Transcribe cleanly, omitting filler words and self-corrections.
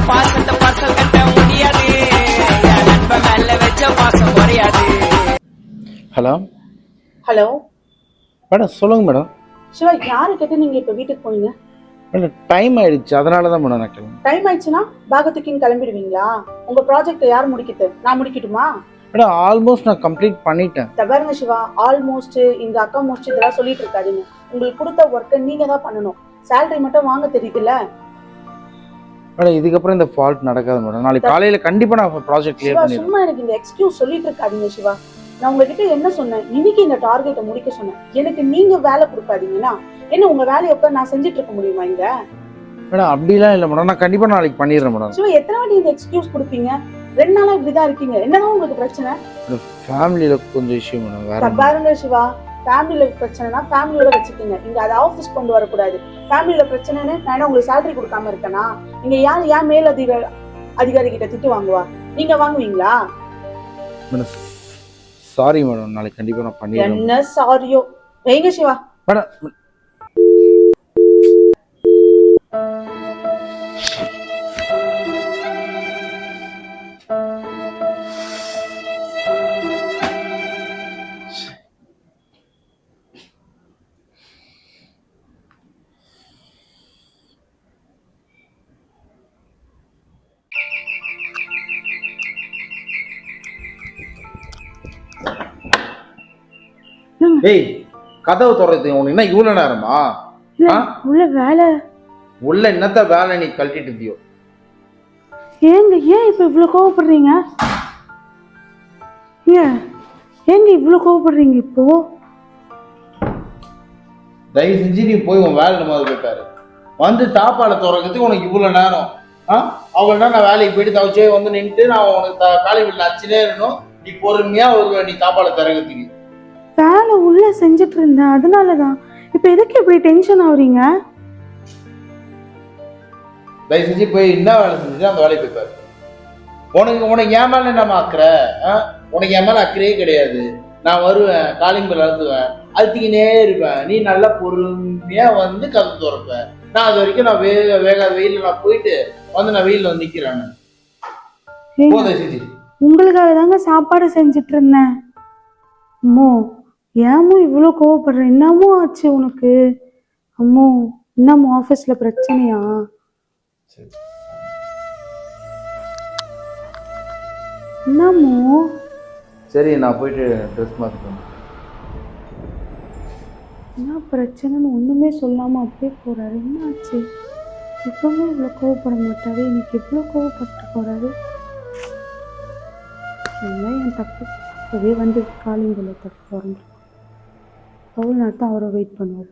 பாசத்தை பார்சல் கட்ட முடியாது. நண்ப மேல வச்ச பாசம் குறையாது. ஹலோ ஹலோ மேடம், சொல்லுங்க மேடம். சிவா, யாரை கேட்டு நீங்க இப்ப வீட்டுக்கு போனீங்க? மேடம் டைம் ஆயிடுச்சு, அதனால தான் மேடம் நான் கிளம்புறேன். டைம் ஆயிடுச்சுன்னா பாகத்துக்கு கிளம்பிடுவீங்களா? உங்க ப்ராஜெக்ட் யார் முடிக்கிட்டு? நான் முடிக்கட்டுமா? மேடம் ஆல்மோஸ்ட் நான் கம்ப்ளீட் பண்ணிட்டேன். பாருங்க சிவா, ஆல்மோஸ்ட் இங்க அக்கா மோஸ்ட் இதெல்லாம் சொல்லிட்டு இருக்காதீங்க. உங்களுக்கு கொடுத்த ஒர்க்கை நீங்க தான் பண்ணணும். சேலரி மட்டும் வாங்க தெரியுதுல்ல மேடம். இதுக்கப்புறம் இந்த ஃபால்ட் நடக்காது மேடம். நாளைக்கு காலையில கண்டிப்பா நான் ப்ராஜெக்ட் கிளியர் சிவா. பண்ணிடுறேன். சும்மா எனக்கு இந்த எக்ஸ்கியூஸ் சொல்லிட்டு இருக்காதீங்க சிவா. நான் உங்ககிட்ட என்ன சொன்னேன்? இன்னைக்கு இந்த டார்கெட்டை முடிக்க சொன்னேன். எனக்கு நீங்க வேலை கொடுக்காதீங்கன்னா என்ன உங்க வேலையை எப்ப நான் செஞ்சுட்டு இருக்க முடியுமா இங்க? மேடம் அப்படிலாம் இல்லை மேடம், நான் கண்டிப்பா நாளைக்கு பண்ணிடுறேன் மேடம். சிவா, எத்தனை வாட்டி இந்த எக்ஸ்கியூஸ் கொடுப்பீங்க? 2 நாளா இப்படிதான் இருக்கீங்க. என்னதான் உங்களுக்கு பிரச்சனை? ஃபேமிலியில கொஞ்சம் இஷ்யூ மேடம். வேற பாருங்க சிவா, ஃபேமிலியில பிரச்சனைனா ஃபேமிலியோட வச்சுக்கோங்க. இங்க அதை ஆஃபீஸ் கொண்டு வரக்கூடாது. ஃபேமிலியில பிரச்சனைன்னு நான் உங்களுக்கு சேலரி கொடுக்காம இருக்கேனா? நீங்க ஏன் மேல் அதிகாரி கிட்ட திட்டு வாங்குவா? நீங்க வாங்குவீங்களா? மேடம் சாரி மேடம், நாளைக்கு கண்டிப்பா நான் பண்ணிடுறேன். என்ன சாரியோ? வைங்க சிவா. மேடம் ஏய், கதவு திறந்து உனக்கு என்ன இவ்வளவு நேரமா? உள்ள வேலை உள்ள என்னத்த வேலை நீ கழட்டிட்டு இருந்தியோ? ஏன் இப்ப இவ்வளவு கோவப்படுறீங்க? ஏங்க இவ்வளவு கோவப்படுறீங்க இப்போ? தயவு செஞ்சு நீ போய் உன் வேலை மாதிரி போயிட்டாரு. வந்து தாப்பால திறக்கிறதுக்கு உனக்கு இவ்வளவு நேரம். அவங்கள்ட்ட நான் வேலைக்கு போயிட்டு தவச்சே வந்து நின்றுட்டு நான் உனக்கு காலை வீட்டில் அச்சுனே இருக்கணும். நீ பொறுமையா வருவேன் நீ தாப்பால திறக்கிறதுக்கு. வேலை உள்ள செஞ்சுட்டு இருந்தேன், அதனாலதான். இப்ப எதுக்கு இப்படி டென்ஷன் ஆகுறீங்க? தயவு செஞ்சு போய் என்ன வேலை செஞ்சுட்டு அந்த வேலையை போய் பாரு. உனக்கு என் மேல என்ன அக்கறை? உனக்கு என் மேல அக்கறையே கிடையாது. நான் வருவேன், காலிங் பெல் அழுத்துவேன், அழுத்திக்கினே இருப்பேன். நீ நல்லா பொறுமையா வந்து கதவு திறப்பேன். நான் அது வரைக்கும் நான் வேகாத வெயில நான் போயிட்டு வந்து நான் வெயில வந்து நிக்கிறேன். உங்களுக்காக தாங்க சாப்பாடு செஞ்சுட்டு இருந்தேன். அம்மோ, ஏமோ இவ்வளோ கோவப்படுற? என்னமோ ஆச்சு உனக்கு? அம்மோ, என்னமோ ஆஃபீஸ்ல பிரச்சனையா? என்னமோ? சரி, நான் போயிட்டு ட்ரெஸ் மாத்திக்கிறேன். என்ன பிரச்சனைன்னு ஒண்ணுமே சொல்லாம அப்படியே போறாரு. என்ன ஆச்சு? எப்பவுமே இவ்வளோ கோவப்பட மாட்டாரு, இன்னைக்கு இவ்வளோ கோவப்பட்டு போறாரு. எல்லாம் என் தப்பு. அப்படியே வந்து காலிங் பெல்லை தப்பு திறந்து அவ்வளோ நேரத்தான் அவரை வெயிட் பண்ணுவார்.